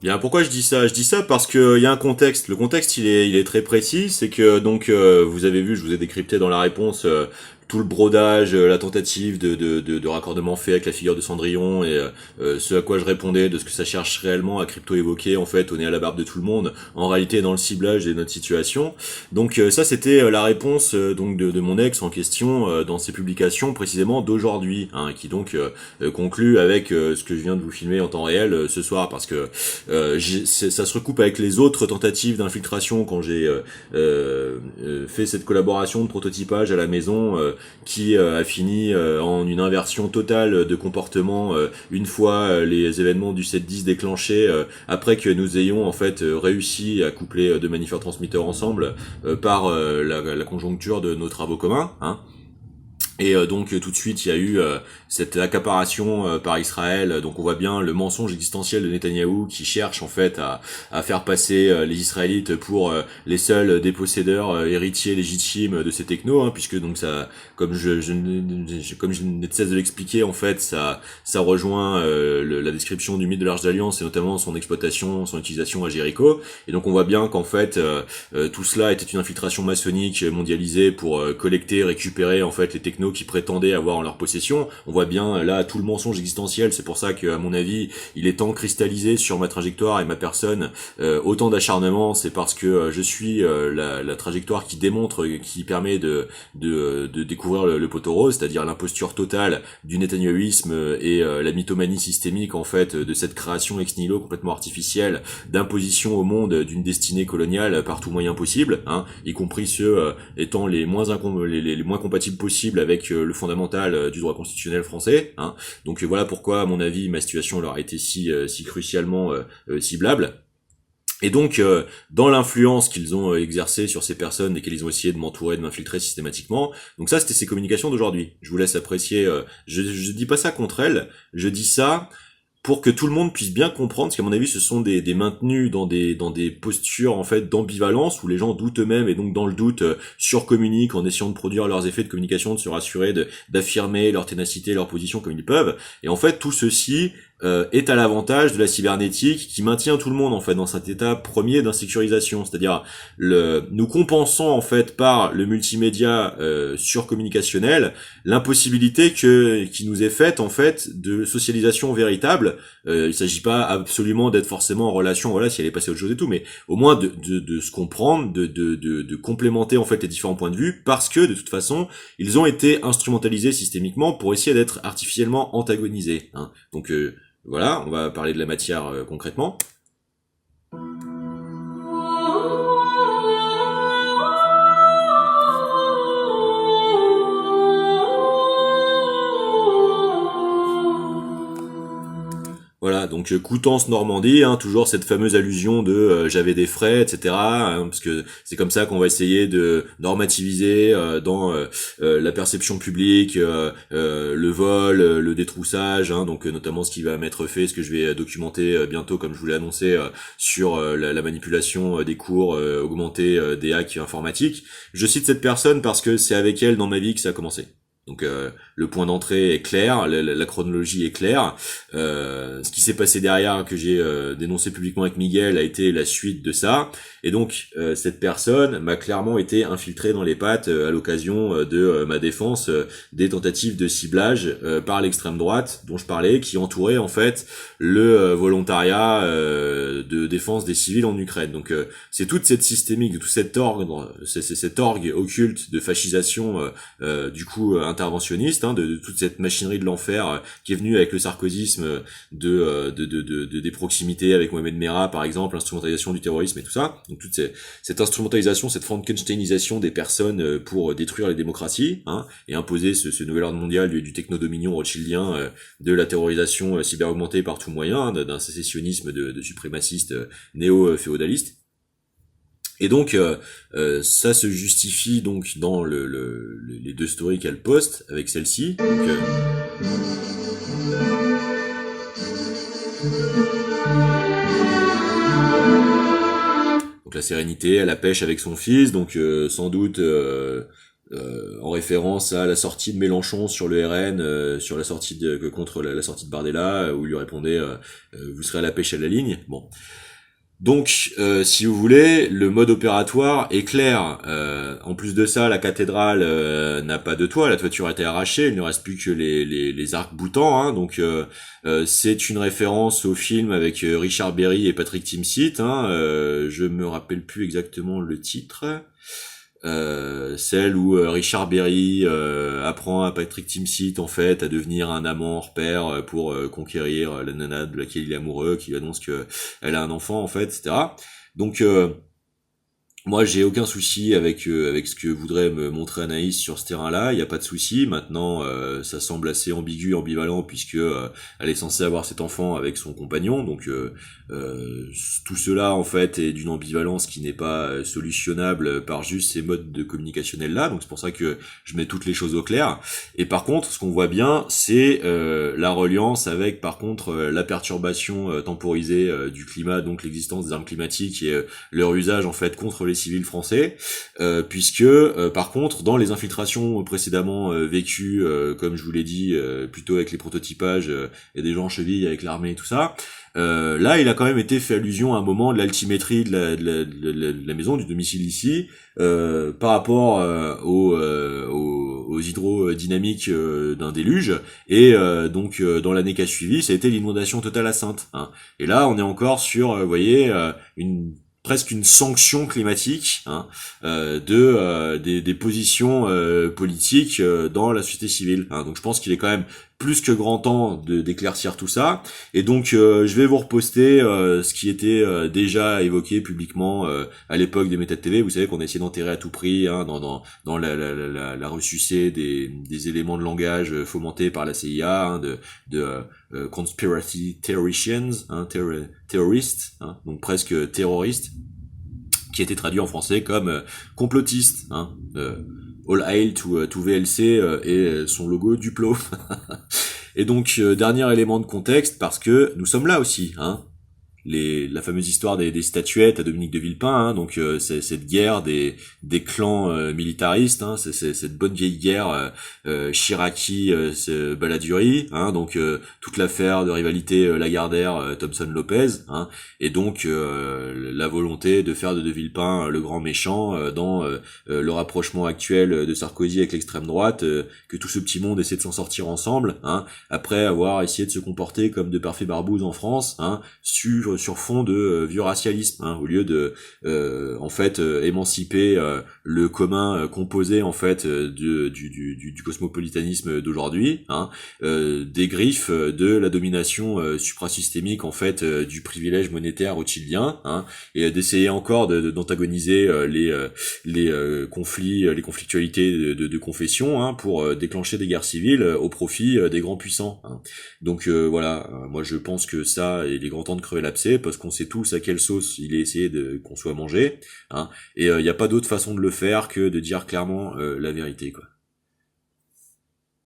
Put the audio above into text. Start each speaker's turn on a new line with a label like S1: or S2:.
S1: Bien, pourquoi je dis ça? Je dis ça parce que il y a un contexte. Le contexte, il est très précis. C'est que donc vous avez vu, je vous ai décrypté dans la réponse tout le brodage, la tentative de raccordement fait avec la figure de Cendrillon et ce à quoi je répondais de ce que ça cherche réellement à crypto-évoquer en fait au nez à la barbe de tout le monde. En réalité, dans le ciblage de notre situation. Donc ça, c'était la réponse donc de mon ex en question dans ses publications précisément d'aujourd'hui, hein, qui donc conclut avec ce que je viens de vous filmer en temps réel ce soir parce que ça se recoupe avec les autres tentatives d'infiltration quand j'ai fait cette collaboration de prototypage à la maison qui a fini en une inversion totale de comportement une fois les événements du 7-10 déclenchés après que nous ayons en fait réussi à coupler deux magnifères-transmitteurs ensemble par la conjoncture de nos travaux communs, hein. Et donc tout de suite il y a eu cette accaparation par Israël, donc on voit bien le mensonge existentiel de Netanyahou qui cherche en fait à faire passer les Israélites pour les seuls dépossédeurs héritiers légitimes de ces technos, hein, puisque donc ça, comme je n'ai de cesse de l'expliquer en fait, ça rejoint la description du mythe de l'Arche d'Alliance et notamment son exploitation, son utilisation à Jéricho, et donc on voit bien qu'en fait tout cela était une infiltration maçonnique mondialisée pour collecter, récupérer en fait les technos qui prétendaient avoir en leur possession. On voit bien là tout le mensonge existentiel, c'est pour ça que à mon avis il est temps de cristalliser sur ma trajectoire et ma personne autant d'acharnement, c'est parce que je suis la trajectoire qui démontre, qui permet de découvrir le poteau rose, c'est-à-dire l'imposture totale du netanyahouisme et la mythomanie systémique en fait de cette création ex nihilo complètement artificielle d'imposition au monde d'une destinée coloniale par tout moyen possible, hein, y compris ceux étant les moins compatibles possibles avec le fondamental du droit constitutionnel français, hein. Donc voilà pourquoi à mon avis ma situation leur a été si crucialement ciblable. Et donc, dans l'influence qu'ils ont exercée sur ces personnes et qu'ils ont essayé de m'entourer, de m'infiltrer systématiquement, donc ça c'était ces communications d'aujourd'hui. Je vous laisse apprécier, je dis pas ça contre elles, je dis ça pour que tout le monde puisse bien comprendre, parce qu'à mon avis, ce sont des maintenus dans des postures en fait d'ambivalence où les gens doutent eux-mêmes et donc dans le doute surcommuniquent en essayant de produire leurs effets de communication, de se rassurer, d'affirmer leur ténacité, leur position comme ils peuvent. Et en fait, tout ceci est à l'avantage de la cybernétique qui maintient tout le monde en fait dans cet état premier d'insécurisation, c'est-à-dire nous compensons en fait par le multimédia surcommunicationnel l'impossibilité qui nous est faite en fait de socialisation véritable. Il s'agit pas absolument d'être forcément en relation, voilà, si elle est passée à autre chose et tout, mais au moins de se comprendre, de complémenter en fait les différents points de vue, parce que de toute façon ils ont été instrumentalisés systémiquement pour essayer d'être artificiellement antagonisés, hein. Donc voilà, on va parler de la matière concrètement. Voilà, donc Coutances Normandie, hein, toujours cette fameuse allusion de j'avais des frais, etc. Hein, parce que c'est comme ça qu'on va essayer de normativiser dans la perception publique, le vol, le détroussage, hein, donc notamment ce qui va m'être fait, ce que je vais documenter bientôt, comme je vous l'ai annoncé, sur la manipulation des cours augmentés des hacks informatiques. Je cite cette personne parce que c'est avec elle dans ma vie que ça a commencé. Donc le point d'entrée est clair, la chronologie est claire. Ce qui s'est passé derrière que j'ai dénoncé publiquement avec Miguel a été la suite de ça. Et donc cette personne m'a clairement été infiltrée dans les pattes à l'occasion de ma défense des tentatives de ciblage par l'extrême droite dont je parlais, qui entourait en fait le volontariat de défense des civils en Ukraine. Donc c'est toute cette systémique, tout cet ordre, c'est cet orgue occulte de fascisation du coup interventionniste, hein, de toute cette machinerie de l'enfer qui est venue avec le sarkozysme des proximités avec Mohamed Merah par exemple, l'instrumentalisation du terrorisme et tout ça. Donc toute cette instrumentalisation, cette frankensteinisation des personnes pour détruire les démocraties, hein, et imposer ce nouvel ordre mondial du technodominion rothschildien, de la terrorisation cyber augmentée par tout moyen, hein, d'un sécessionnisme de suprémacistes néo-féodalistes. Et donc ça se justifie donc dans les deux stories qu'elle poste avec celle-ci. Donc la sérénité, elle la pêche avec son fils, donc sans doute en référence à la sortie de Mélenchon sur le RN, sur la sortie contre la sortie de Bardella, où il lui répondait vous serez à la pêche à la ligne. Bon. Donc, si vous voulez, le mode opératoire est clair. En plus de ça, la cathédrale n'a pas de toit, la toiture a été arrachée, il ne reste plus que les arcs boutants. Hein, donc, c'est une référence au film avec Richard Berry et Patrick Timsit. Hein, je me rappelle plus exactement le titre. Celle où Richard Berry apprend à Patrick Timsit en fait à devenir un amant hors pair pour conquérir la nana de laquelle il est amoureux, qui lui annonce que elle a un enfant en fait, etc. Donc moi, j'ai aucun souci avec ce que voudrait me montrer Anaïs sur ce terrain-là. Il n'y a pas de souci. Maintenant, ça semble assez ambigu, ambivalent, puisque elle est censée avoir cet enfant avec son compagnon. Donc, tout cela, en fait, est d'une ambivalence qui n'est pas solutionnable par juste ces modes de communicationnels-là. Donc, c'est pour ça que je mets toutes les choses au clair. Et par contre, ce qu'on voit bien, c'est la reliance avec, par contre, la perturbation temporisée du climat, donc l'existence des armes climatiques et leur usage, en fait, contre les civils français, puisque par contre dans les infiltrations précédemment vécues, comme je vous l'ai dit, plutôt avec les prototypages et des gens en cheville avec l'armée et tout ça, là il a quand même été fait allusion à un moment de l'altimétrie de la maison, du domicile ici, par rapport aux hydrodynamiques d'un déluge, et donc dans l'année qui a suivi, ça a été l'inondation totale à Saintes. Hein. Et là on est encore sur, vous voyez, presque une sanction climatique hein, des positions politiques dans la société civile. Hein. Donc je pense qu'il est quand même plus que grand temps d'éclaircir tout ça. Et donc je vais vous reposter ce qui était déjà évoqué publiquement à l'époque des méthodes TV. Vous savez qu'on a essayé d'enterrer à tout prix hein, dans la ressucée des éléments de langage fomentés par la CIA, hein, de conspiracy theoricians, hein, terroristes, hein, donc presque terroristes, qui a été traduit en français comme complotiste. Hein, All Hail to VLC et son logo Duplo. Et donc dernier élément de contexte, parce que nous sommes là aussi, hein. La fameuse histoire des statuettes à Dominique de Villepin, hein, donc c'est cette guerre des clans militaristes, hein, c'est cette bonne vieille guerre Chiraki Balladurie, hein, donc toute l'affaire de rivalité Lagardère Thomson-Lopez, hein, et donc la volonté de faire de Villepin le grand méchant dans le rapprochement actuel de Sarkozy avec l'extrême droite, que tout ce petit monde essaie de s'en sortir ensemble, hein, après avoir essayé de se comporter comme de parfaits barbouzes en France, hein, sur fond de vieux racialisme, hein, au lieu de en fait émanciper le commun composé en fait du cosmopolitanisme d'aujourd'hui, hein, des griffes de la domination suprasystémique en fait du privilège monétaire rothschildien, hein, et d'essayer encore d'antagoniser les conflits, les conflictualités de confession, hein, pour déclencher des guerres civiles au profit des grands puissants. Hein. Donc voilà, moi je pense que ça, il est grand temps de crever l'abcès, parce qu'on sait tous à quelle sauce il est essayé qu'on soit mangé, hein, et il n'y a pas d'autre façon de le faire que de dire clairement la vérité, quoi.